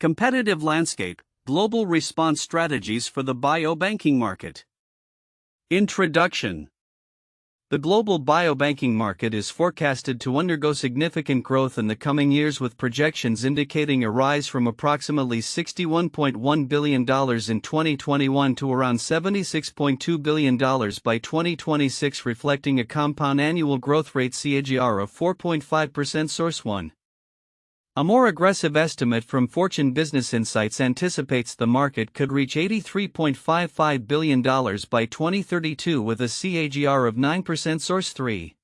Competitive landscape, global response strategies for the biobanking market. Introduction. The global biobanking market is forecasted to undergo significant growth in the coming years, with projections indicating a rise from approximately $61.1 billion in 2021 to around $76.2 billion by 2026, reflecting a compound annual growth rate (CAGR) of 4.5%. Source 1. A more aggressive estimate from Fortune Business Insights anticipates the market could reach $83.55 billion by 2032 with a CAGR of 9%. Source 3.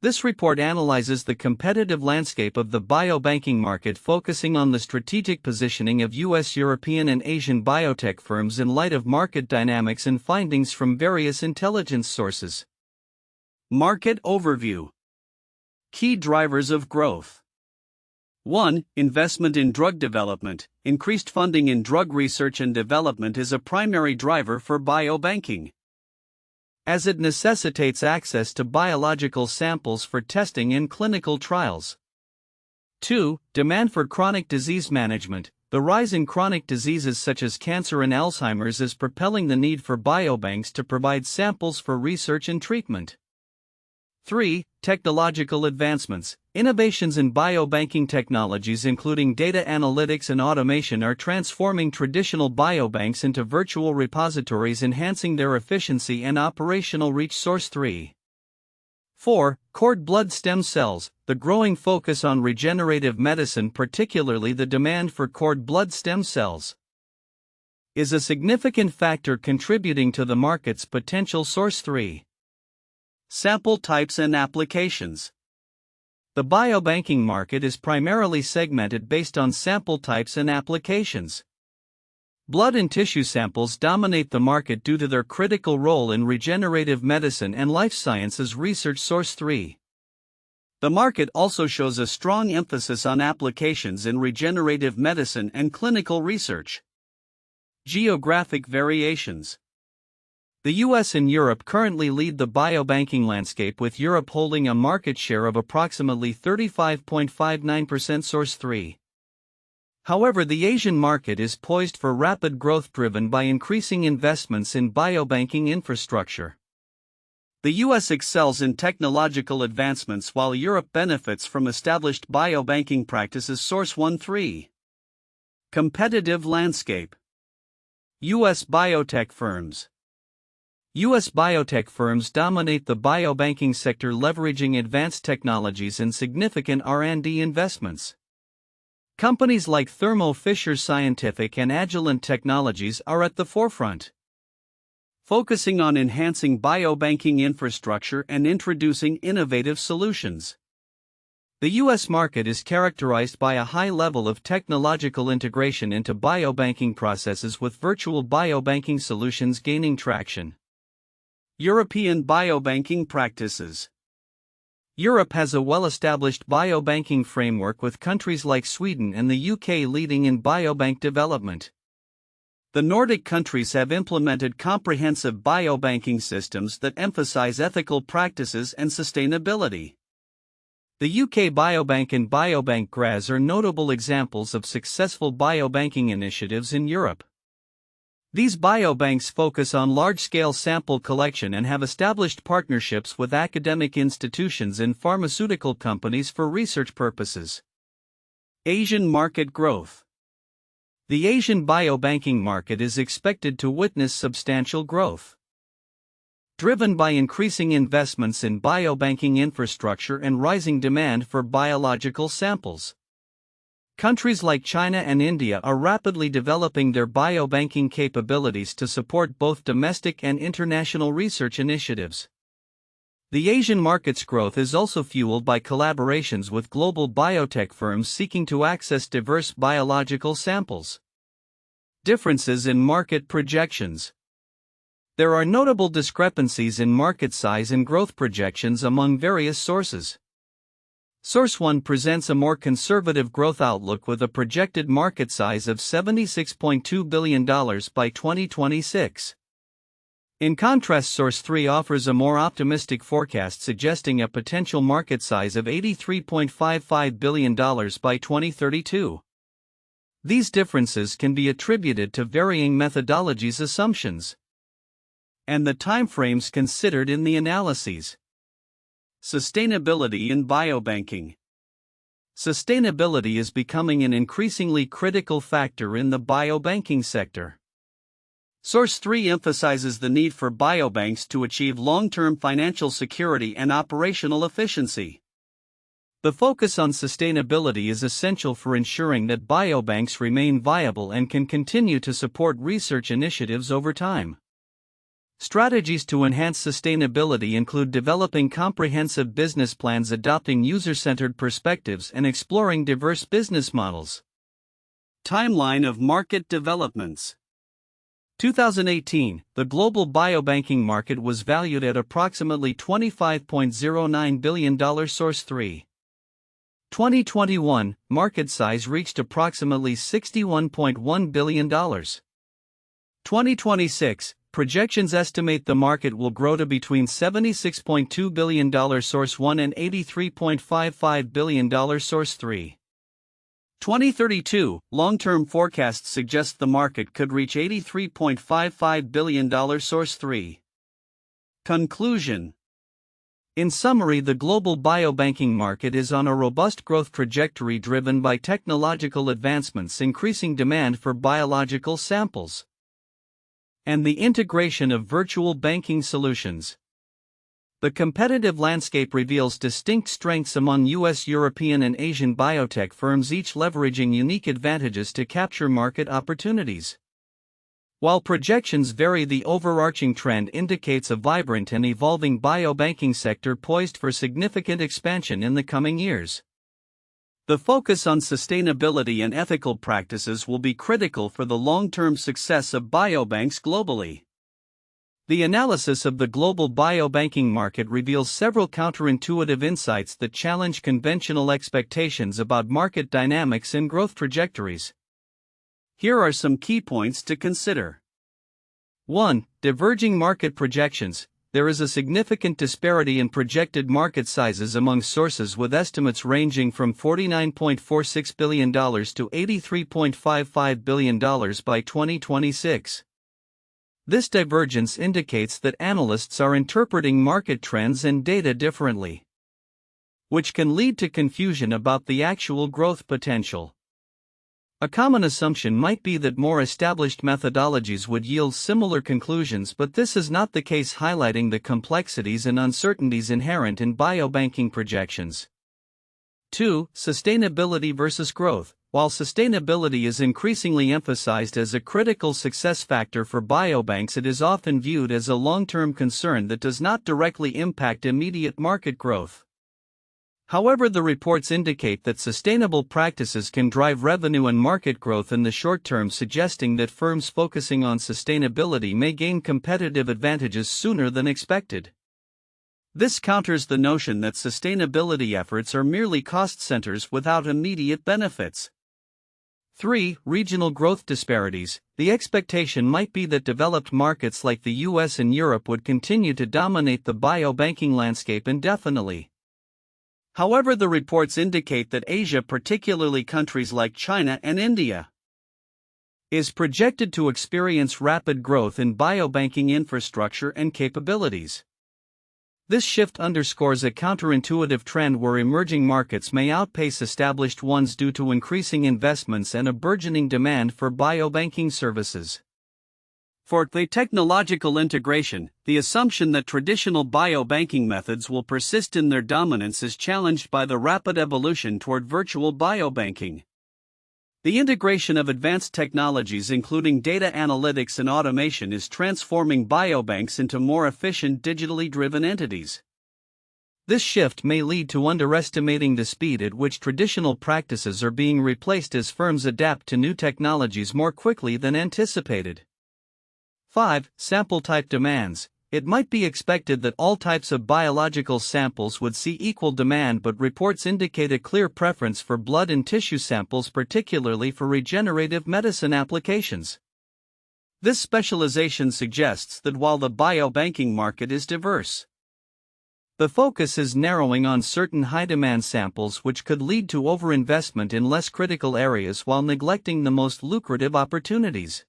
This report analyzes the competitive landscape of the biobanking market, focusing on the strategic positioning of U.S., European, and Asian biotech firms in light of market dynamics and findings from various intelligence sources. Market overview. Key drivers of growth. 1. Investment in drug development. Increased funding in drug research and development is a primary driver for biobanking, as it necessitates access to biological samples for testing in clinical trials. 2. Demand for chronic disease management. The rise in chronic diseases such as cancer and Alzheimer's is propelling the need for biobanks to provide samples for research and treatment. 3. Technological advancements. Innovations in biobanking technologies, including data analytics and automation, are transforming traditional biobanks into virtual repositories, enhancing their efficiency and operational reach. Source 3. 4. Cord blood stem cells. The growing focus on regenerative medicine, particularly the demand for cord blood stem cells, is a significant factor contributing to the market's potential. Source 3. Sample types and applications. The biobanking market is primarily segmented based on sample types and applications. Blood and tissue samples dominate the market due to their critical role in regenerative medicine and life sciences research. Source 3. The market also shows a strong emphasis on applications in regenerative medicine and clinical research. Geographic variations. The US and Europe currently lead the biobanking landscape, with Europe holding a market share of approximately 35.59%. Source 3. However, the Asian market is poised for rapid growth, driven by increasing investments in biobanking infrastructure. The US excels in technological advancements while Europe benefits from established biobanking practices. Source 1.3. Competitive landscape. US biotech firms. U.S. biotech firms dominate the biobanking sector, leveraging advanced technologies and significant R&D investments. Companies like Thermo Fisher Scientific and Agilent Technologies are at the forefront, focusing on enhancing biobanking infrastructure and introducing innovative solutions. The U.S. market is characterized by a high level of technological integration into biobanking processes, with virtual biobanking solutions gaining traction. European biobanking practices. Europe has a well-established biobanking framework, with countries like Sweden and the UK leading in biobank development. The Nordic countries have implemented comprehensive biobanking systems that emphasize ethical practices and sustainability. The UK Biobank and Biobank GRAS are notable examples of successful biobanking initiatives in Europe. These biobanks focus on large-scale sample collection and have established partnerships with academic institutions and pharmaceutical companies for research purposes. Asian market growth. The Asian biobanking market is expected to witness substantial growth, driven by increasing investments in biobanking infrastructure and rising demand for biological samples. Countries like China and India are rapidly developing their biobanking capabilities to support both domestic and international research initiatives. The Asian market's growth is also fueled by collaborations with global biotech firms seeking to access diverse biological samples. Differences in market projections. There are notable discrepancies in market size and growth projections among various sources. Source 1 presents a more conservative growth outlook with a projected market size of $76.2 billion by 2026. In contrast, Source 3 offers a more optimistic forecast, suggesting a potential market size of $83.55 billion by 2032. These differences can be attributed to varying methodologies, assumptions, and the timeframes considered in the analyses. Sustainability in biobanking. Sustainability is becoming an increasingly critical factor in the biobanking sector. Source 3 emphasizes the need for biobanks to achieve long-term financial security and operational efficiency. The focus on sustainability is essential for ensuring that biobanks remain viable and can continue to support research initiatives over time. Strategies to enhance sustainability include developing comprehensive business plans, adopting user-centered perspectives, and exploring diverse business models. Timeline of market developments. 2018, the global biobanking market was valued at approximately $25.09 billion. Source 3. 2021, market size reached approximately $61.1 billion. 2026, projections estimate the market will grow to between $76.2 billion. Source 1 and $83.55 billion. Source 3. 2032, long-term forecasts suggest the market could reach $83.55 billion. Source 3. Conclusion. In summary, the global biobanking market is on a robust growth trajectory driven by technological advancements, increasing demand for biological samples, and the integration of virtual banking solutions. The competitive landscape reveals distinct strengths among U.S., European, and Asian biotech firms, each leveraging unique advantages to capture market opportunities. While projections vary, the overarching trend indicates a vibrant and evolving biobanking sector poised for significant expansion in the coming years. The focus on sustainability and ethical practices will be critical for the long-term success of biobanks globally. The analysis of the global biobanking market reveals several counterintuitive insights that challenge conventional expectations about market dynamics and growth trajectories. Here are some key points to consider. 1. Diverging market projections. There is a significant disparity in projected market sizes among sources, with estimates ranging from $49.46 billion to $83.55 billion by 2026. This divergence indicates that analysts are interpreting market trends and data differently, which can lead to confusion about the actual growth potential. A common assumption might be that more established methodologies would yield similar conclusions, but this is not the case, highlighting the complexities and uncertainties inherent in biobanking projections. 2. Sustainability versus growth. While sustainability is increasingly emphasized as a critical success factor for biobanks, it is often viewed as a long-term concern that does not directly impact immediate market growth. However, the reports indicate that sustainable practices can drive revenue and market growth in the short term, suggesting that firms focusing on sustainability may gain competitive advantages sooner than expected. This counters the notion that sustainability efforts are merely cost centers without immediate benefits. 3. Regional growth disparities. The expectation might be that developed markets like the US and Europe would continue to dominate the biobanking landscape indefinitely. However, the reports indicate that Asia, particularly countries like China and India, is projected to experience rapid growth in biobanking infrastructure and capabilities. This shift underscores a counterintuitive trend where emerging markets may outpace established ones due to increasing investments and a burgeoning demand for biobanking services. 4. The technological integration. The assumption that traditional biobanking methods will persist in their dominance is challenged by the rapid evolution toward virtual biobanking. The integration of advanced technologies, including data analytics and automation, is transforming biobanks into more efficient, digitally driven entities. This shift may lead to underestimating the speed at which traditional practices are being replaced as firms adapt to new technologies more quickly than anticipated. 5. Sample type demands. It might be expected that all types of biological samples would see equal demand, but reports indicate a clear preference for blood and tissue samples, particularly for regenerative medicine applications. This specialization suggests that while the biobanking market is diverse, The focus is narrowing on certain high-demand samples, which could lead to overinvestment in less critical areas while neglecting the most lucrative opportunities.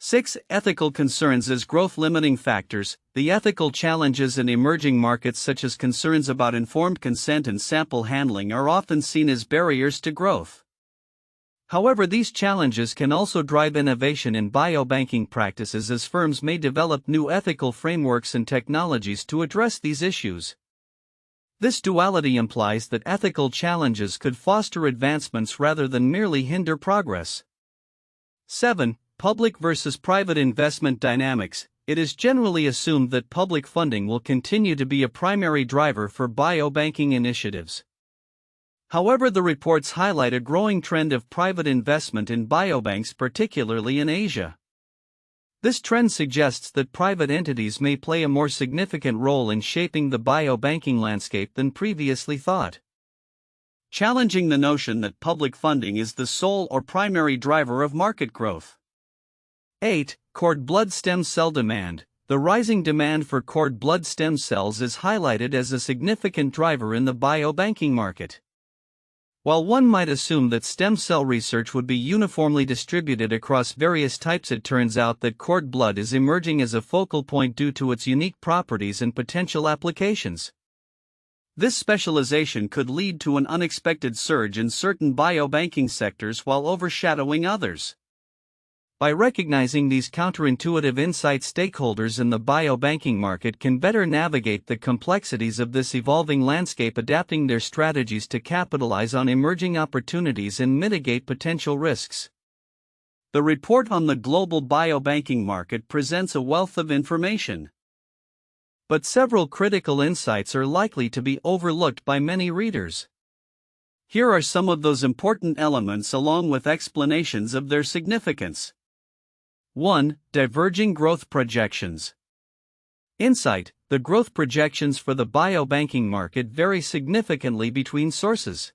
6. Ethical concerns as growth-limiting factors. The ethical challenges in emerging markets, such as concerns about informed consent and sample handling, are often seen as barriers to growth. However, these challenges can also drive innovation in biobanking practices, as firms may develop new ethical frameworks and technologies to address these issues. This duality implies that ethical challenges could foster advancements rather than merely hinder progress. 7. Public versus private investment dynamics. It is generally assumed that public funding will continue to be a primary driver for biobanking initiatives. However, the reports highlight a growing trend of private investment in biobanks, particularly in Asia. This trend suggests that private entities may play a more significant role in shaping the biobanking landscape than previously thought, challenging the notion that public funding is the sole or primary driver of market growth. 8. Cord blood stem cell demand. The rising demand for cord blood stem cells is highlighted as a significant driver in the biobanking market. While one might assume that stem cell research would be uniformly distributed across various types, it turns out that cord blood is emerging as a focal point due to its unique properties and potential applications. This specialization could lead to an unexpected surge in certain biobanking sectors while overshadowing others. By recognizing these counterintuitive insights, stakeholders in the biobanking market can better navigate the complexities of this evolving landscape, adapting their strategies to capitalize on emerging opportunities and mitigate potential risks. The report on the global biobanking market presents a wealth of information, but several critical insights are likely to be overlooked by many readers. Here are some of those important elements, along with explanations of their significance. 1. Diverging growth projections. Insight: the growth projections for the biobanking market vary significantly between sources.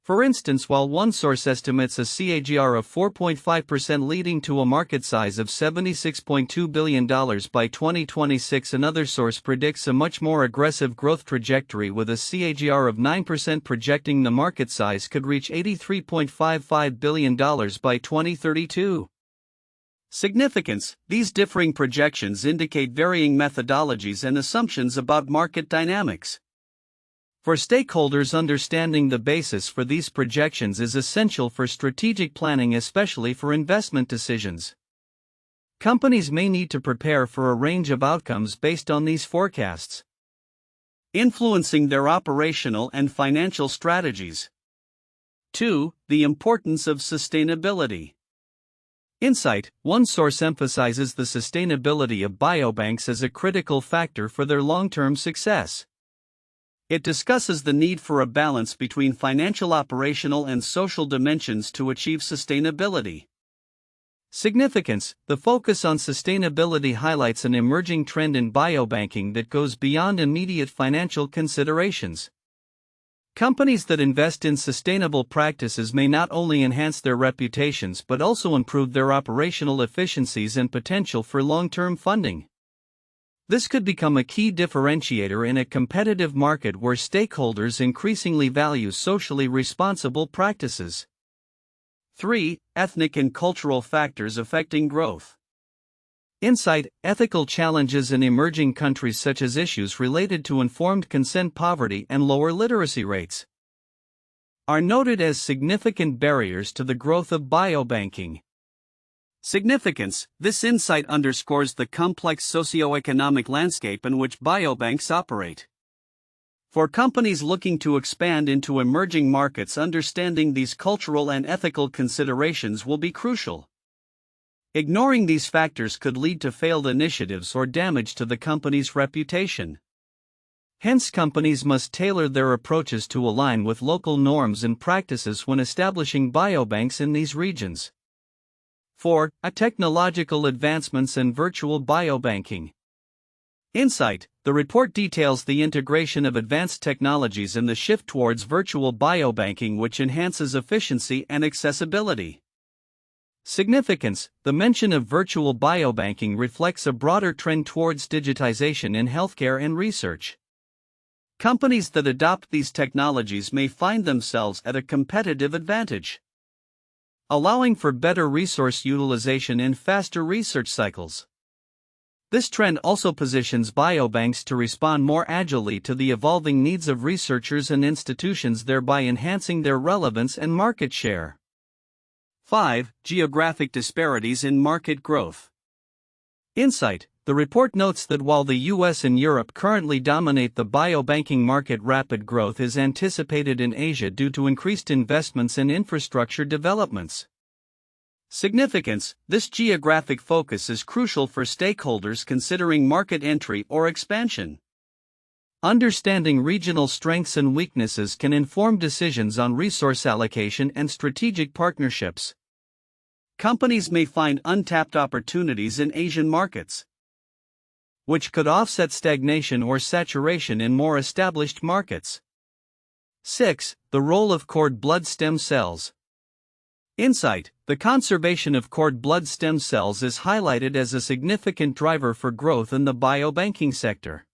For instance, while one source estimates a CAGR of 4.5% leading to a market size of $76.2 billion by 2026, another source predicts a much more aggressive growth trajectory with a CAGR of 9%, projecting the market size could reach $83.55 billion by 2032. Significance: these differing projections indicate varying methodologies and assumptions about market dynamics. For stakeholders, understanding the basis for these projections is essential for strategic planning, especially for investment decisions. Companies may need to prepare for a range of outcomes based on these forecasts, influencing their operational and financial strategies. 2. The importance of sustainability. Insight: one source emphasizes the sustainability of biobanks as a critical factor for their long-term success. It discusses the need for a balance between financial, operational, and social dimensions to achieve sustainability. Significance: the focus on sustainability highlights an emerging trend in biobanking that goes beyond immediate financial considerations. Companies that invest in sustainable practices may not only enhance their reputations but also improve their operational efficiencies and potential for long-term funding. This could become a key differentiator in a competitive market where stakeholders increasingly value socially responsible practices. 3. Ethnic and cultural factors affecting growth. Insight: ethical challenges in emerging countries, such as issues related to informed consent, poverty, and lower literacy rates, are noted as significant barriers to the growth of biobanking. Significance: this insight underscores the complex socioeconomic landscape in which biobanks operate. For companies looking to expand into emerging markets, understanding these cultural and ethical considerations will be crucial. Ignoring these factors could lead to failed initiatives or damage to the company's reputation. Hence, companies must tailor their approaches to align with local norms and practices when establishing biobanks in these regions. 4. Technological advancements and virtual biobanking. Insight: the report details the integration of advanced technologies and the shift towards virtual biobanking, which enhances efficiency and accessibility. Significance: the mention of virtual biobanking reflects a broader trend towards digitization in healthcare and research. Companies that adopt these technologies may find themselves at a competitive advantage, allowing for better resource utilization and faster research cycles. This trend also positions biobanks to respond more agilely to the evolving needs of researchers and institutions, thereby enhancing their relevance and market share. 5. Geographic disparities in market growth. Insight. The report notes that while the US and Europe currently dominate the biobanking market, rapid growth is anticipated in Asia due to increased investments in infrastructure developments. Significance. This geographic focus is crucial for stakeholders considering market entry or expansion. Understanding regional strengths and weaknesses can inform decisions on resource allocation and strategic partnerships. Companies may find untapped opportunities in Asian markets, which could offset stagnation or saturation in more established markets. 6. The role of cord blood stem cells. Insight. The conservation of cord blood stem cells is highlighted as a significant driver for growth in the biobanking sector.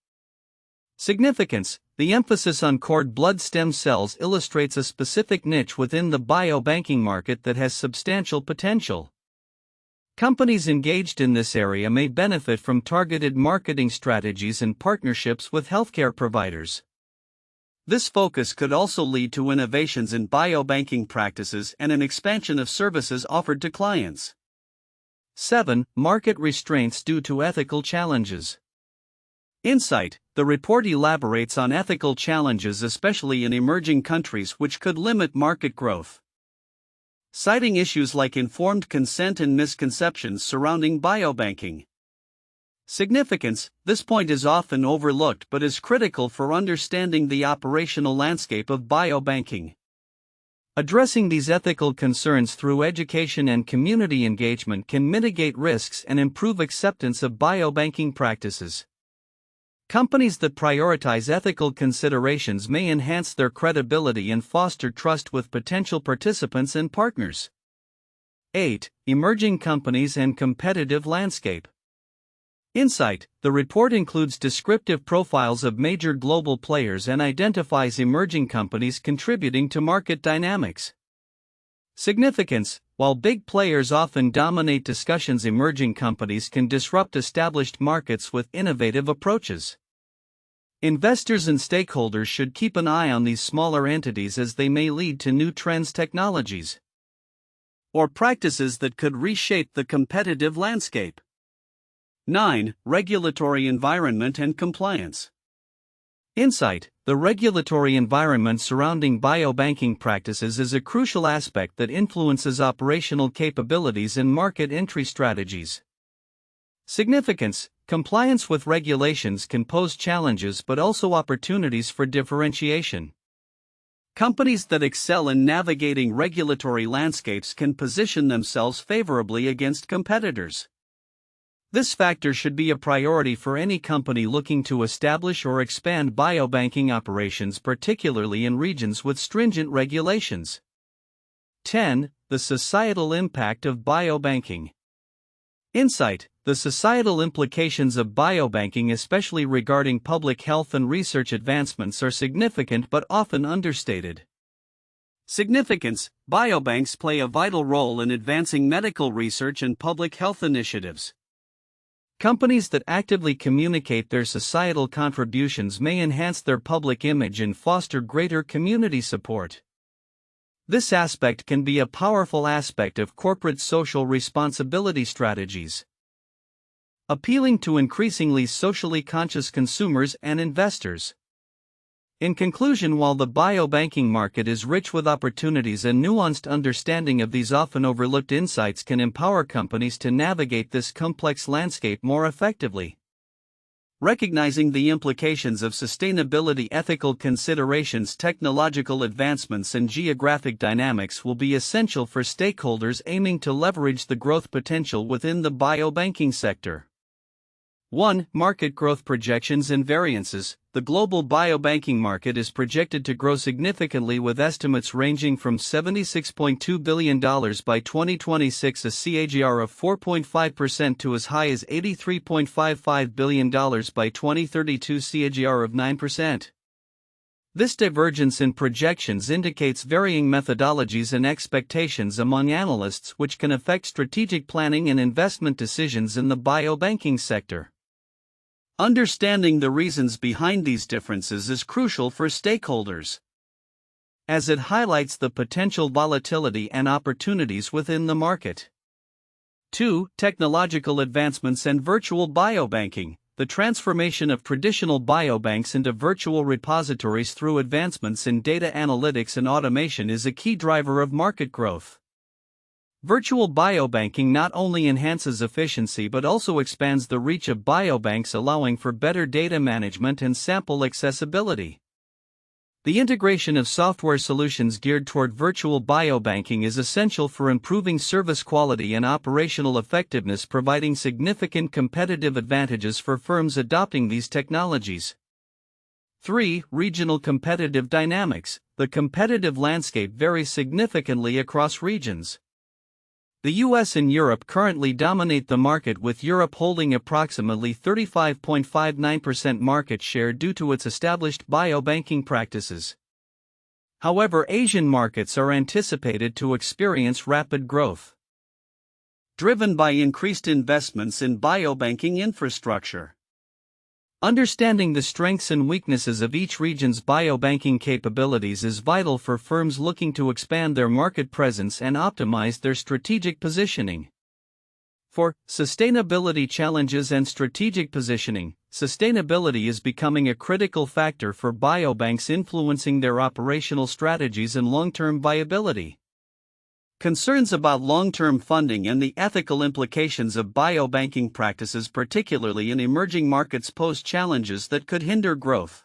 Significance. The emphasis on cord blood stem cells illustrates a specific niche within the biobanking market that has substantial potential. Companies engaged in this area may benefit from targeted marketing strategies and partnerships with healthcare providers. This focus could also lead to innovations in biobanking practices and an expansion of services offered to clients. 7. Market restraints due to ethical challenges. Insight. The report elaborates on ethical challenges, especially in emerging countries, which could limit market growth, citing issues like informed consent and misconceptions surrounding biobanking. Significance. This point is often overlooked but is critical for understanding the operational landscape of biobanking. Addressing these ethical concerns through education and community engagement can mitigate risks and improve acceptance of biobanking practices. Companies that prioritize ethical considerations may enhance their credibility and foster trust with potential participants and partners. 8. Emerging companies and competitive landscape. Insight. The report includes descriptive profiles of major global players and identifies emerging companies contributing to market dynamics. Significance. While big players often dominate discussions, emerging companies can disrupt established markets with innovative approaches. Investors and stakeholders should keep an eye on these smaller entities as they may lead to new trends, technologies, or practices that could reshape the competitive landscape. 9. Regulatory environment and compliance. Insight. The regulatory environment surrounding biobanking practices is a crucial aspect that influences operational capabilities and market entry strategies. Significance. Compliance with regulations can pose challenges but also opportunities for differentiation. Companies that excel in navigating regulatory landscapes can position themselves favorably against competitors. This factor should be a priority for any company looking to establish or expand biobanking operations, particularly in regions with stringent regulations. 10. The societal impact of biobanking. Insight. The societal implications of biobanking, especially regarding public health and research advancements, are significant but often understated. Significance. Biobanks play a vital role in advancing medical research and public health initiatives. Companies that actively communicate their societal contributions may enhance their public image and foster greater community support. This aspect can be a powerful aspect of corporate social responsibility strategies, appealing to increasingly socially conscious consumers and investors. In conclusion, while the biobanking market is rich with opportunities, a nuanced understanding of these often overlooked insights can empower companies to navigate this complex landscape more effectively. Recognizing the implications of sustainability, ethical considerations, technological advancements, and geographic dynamics will be essential for stakeholders aiming to leverage the growth potential within the biobanking sector. 1. Market growth projections and variances. The global biobanking market is projected to grow significantly, with estimates ranging from $76.2 billion by 2026, a CAGR of 4.5%, to as high as $83.55 billion by 2032, CAGR of 9%. This divergence in projections indicates varying methodologies and expectations among analysts, which can affect strategic planning and investment decisions in the biobanking sector. Understanding the reasons behind these differences is crucial for stakeholders, as it highlights the potential volatility and opportunities within the market. 2. Technological advancements and virtual biobanking. The transformation of traditional biobanks into virtual repositories through advancements in data analytics and automation is a key driver of market growth. Virtual biobanking not only enhances efficiency but also expands the reach of biobanks, allowing for better data management and sample accessibility. The integration of software solutions geared toward virtual biobanking is essential for improving service quality and operational effectiveness, providing significant competitive advantages for firms adopting these technologies. 3. Regional competitive dynamics. The competitive landscape varies significantly across regions. The US and Europe currently dominate the market, with Europe holding approximately 35.59% market share due to its established biobanking practices. However, Asian markets are anticipated to experience rapid growth, driven by increased investments in biobanking infrastructure. Understanding the strengths and weaknesses of each region's biobanking capabilities is vital for firms looking to expand their market presence and optimize their strategic positioning. 4. Sustainability challenges and strategic positioning. Sustainability is becoming a critical factor for biobanks, influencing their operational strategies and long-term viability. Concerns about long-term funding and the ethical implications of biobanking practices, particularly in emerging markets, pose challenges that could hinder growth.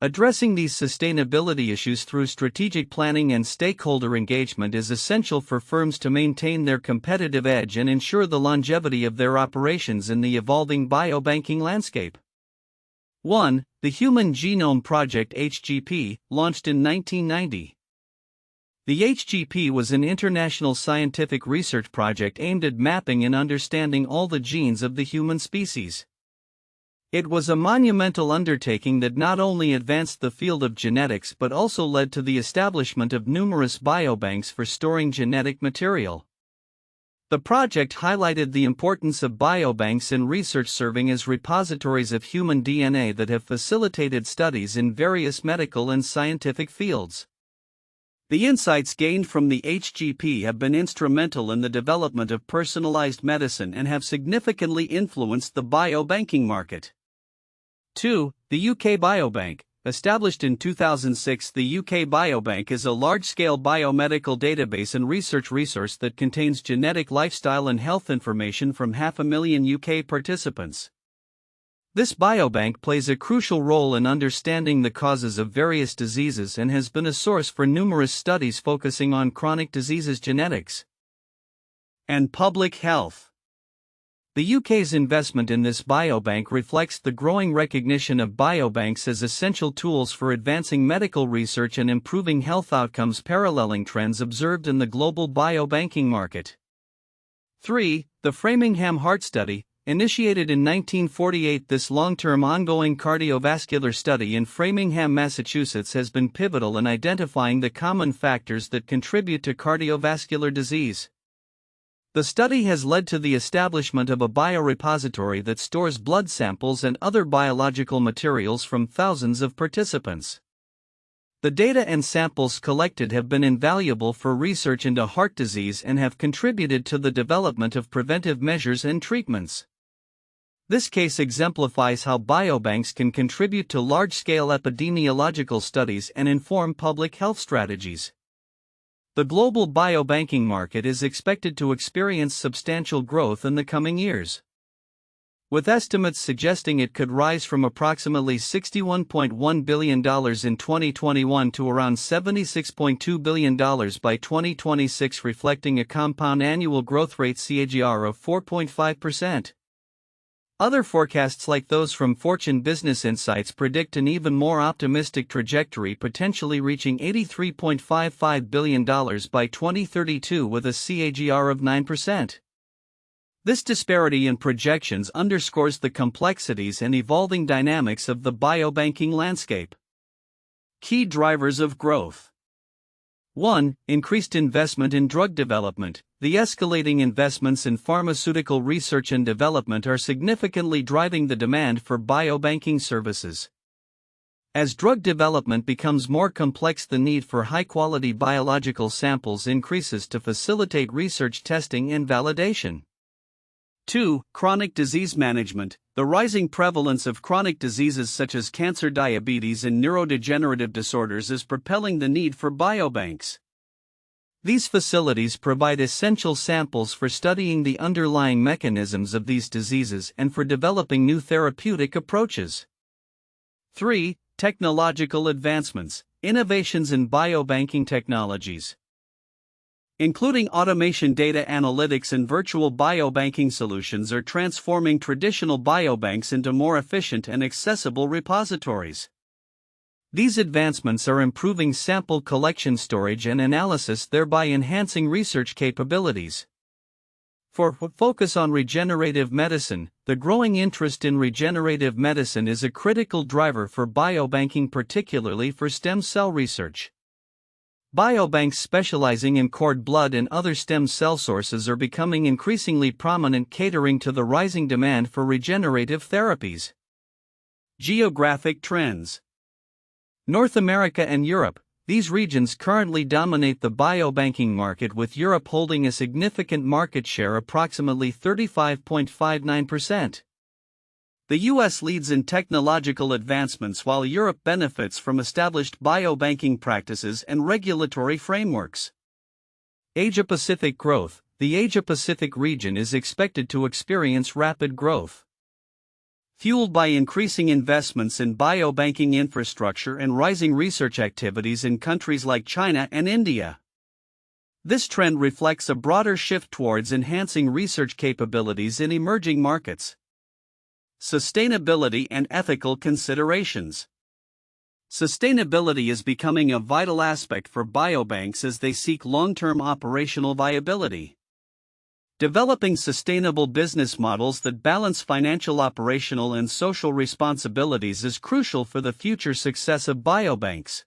Addressing these sustainability issues through strategic planning and stakeholder engagement is essential for firms to maintain their competitive edge and ensure the longevity of their operations in the evolving biobanking landscape. 1. The Human Genome Project (HGP), launched in 1990. The HGP was an international scientific research project aimed at mapping and understanding all the genes of the human species. It was a monumental undertaking that not only advanced the field of genetics but also led to the establishment of numerous biobanks for storing genetic material. The project highlighted the importance of biobanks in research, serving as repositories of human DNA that have facilitated studies in various medical and scientific fields. The insights gained from the HGP have been instrumental in the development of personalized medicine and have significantly influenced the biobanking market. 2. The UK Biobank. Established in 2006, the UK Biobank is a large-scale biomedical database and research resource that contains genetic, lifestyle and health information from 500,000 UK participants. This biobank plays a crucial role in understanding the causes of various diseases and has been a source for numerous studies focusing on chronic diseases, genetics, and public health. The UK's investment in this biobank reflects the growing recognition of biobanks as essential tools for advancing medical research and improving health outcomes, paralleling trends observed in the global biobanking market. 3. The Framingham Heart Study. Initiated in 1948, this long-term ongoing cardiovascular study in Framingham, Massachusetts has been pivotal in identifying the common factors that contribute to cardiovascular disease. The study has led to the establishment of a biorepository that stores blood samples and other biological materials from thousands of participants. The data and samples collected have been invaluable for research into heart disease and have contributed to the development of preventive measures and treatments. This case exemplifies how biobanks can contribute to large-scale epidemiological studies and inform public health strategies. The global biobanking market is expected to experience substantial growth in the coming years, with estimates suggesting it could rise from approximately $61.1 billion in 2021 to around $76.2 billion by 2026, reflecting a compound annual growth rate (CAGR) of 4.5%. Other forecasts, like those from Fortune Business Insights, predict an even more optimistic trajectory, potentially reaching $83.55 billion by 2032 with a CAGR of 9%. This disparity in projections underscores the complexities and evolving dynamics of the biobanking landscape. Key drivers of growth. 1. Increased investment in drug development. The escalating investments in pharmaceutical research and development are significantly driving the demand for biobanking services. As drug development becomes more complex, the need for high-quality biological samples increases to facilitate research testing and validation. 2. Chronic disease management. The rising prevalence of chronic diseases such as cancer, diabetes, and neurodegenerative disorders is propelling the need for biobanks. These facilities provide essential samples for studying the underlying mechanisms of these diseases and for developing new therapeutic approaches. 3. Technological advancements. Innovations in biobanking technologies, including automation, data analytics, and virtual biobanking solutions, are transforming traditional biobanks into more efficient and accessible repositories. These advancements are improving sample collection, storage, and analysis, thereby enhancing research capabilities. 4. Focus on regenerative medicine. The growing interest in regenerative medicine is a critical driver for biobanking, particularly for stem cell research. Biobanks specializing in cord blood and other stem cell sources are becoming increasingly prominent, catering to the rising demand for regenerative therapies. Geographic trends. North America and Europe. These regions currently dominate the biobanking market, with Europe holding a significant market share, approximately 35.59%. The U.S. leads in technological advancements, while Europe benefits from established biobanking practices and regulatory frameworks. Asia-Pacific growth. The Asia-Pacific region is expected to experience rapid growth, fueled by increasing investments in biobanking infrastructure and rising research activities in countries like China and India. This trend reflects a broader shift towards enhancing research capabilities in emerging markets. Sustainability and ethical considerations. Sustainability is becoming a vital aspect for biobanks as they seek long-term operational viability. Developing sustainable business models that balance financial, operational, and social responsibilities is crucial for the future success of biobanks.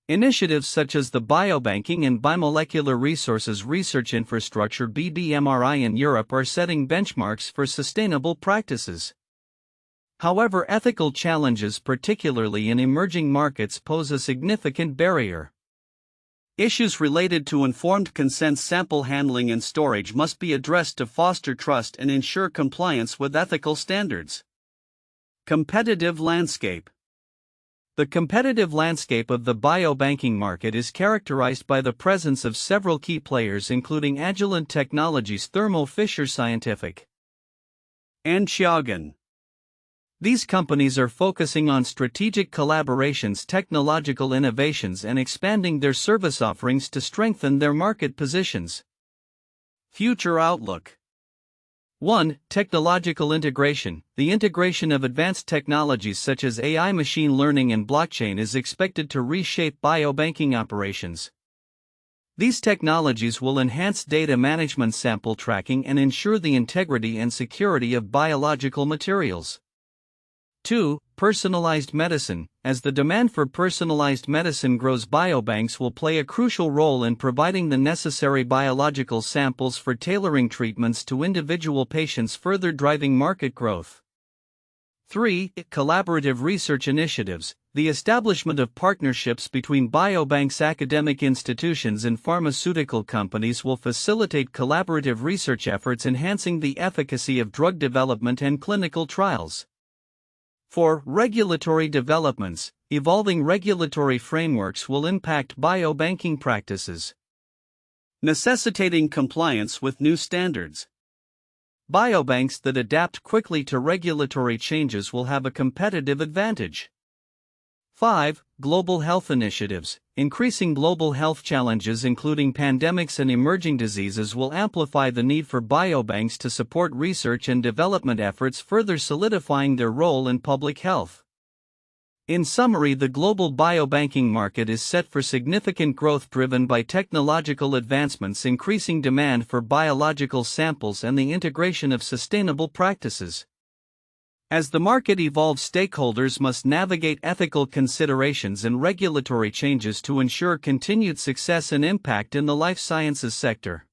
Initiatives such as the Biobanking and Biomolecular Resources Research Infrastructure (BBMRI) in Europe are setting benchmarks for sustainable practices. However, ethical challenges, particularly in emerging markets, pose a significant barrier. Issues related to informed consent, sample handling, and storage must be addressed to foster trust and ensure compliance with ethical standards. Competitive landscape. The competitive landscape of the biobanking market is characterized by the presence of several key players, including Agilent Technologies, Thermo Fisher Scientific, and Xiaogan. These companies are focusing on strategic collaborations, technological innovations, and expanding their service offerings to strengthen their market positions. Future outlook. 1. Technological integration. The integration of advanced technologies such as AI, machine learning, and blockchain is expected to reshape biobanking operations. These technologies will enhance data management, sample tracking, and ensure the integrity and security of biological materials. 2. Personalized medicine. As the demand for personalized medicine grows, biobanks will play a crucial role in providing the necessary biological samples for tailoring treatments to individual patients, further driving market growth. 3. Collaborative research initiatives. The establishment of partnerships between biobanks, academic institutions, and pharmaceutical companies will facilitate collaborative research efforts, enhancing the efficacy of drug development and clinical trials. 4. Regulatory developments. Evolving regulatory frameworks will impact biobanking practices, necessitating compliance with new standards. Biobanks that adapt quickly to regulatory changes will have a competitive advantage. 5. Global health initiatives. Increasing global health challenges, including pandemics and emerging diseases, will amplify the need for biobanks to support research and development efforts, further solidifying their role in public health. In summary, the global biobanking market is set for significant growth, driven by technological advancements, increasing demand for biological samples, and the integration of sustainable practices. As the market evolves, stakeholders must navigate ethical considerations and regulatory changes to ensure continued success and impact in the life sciences sector.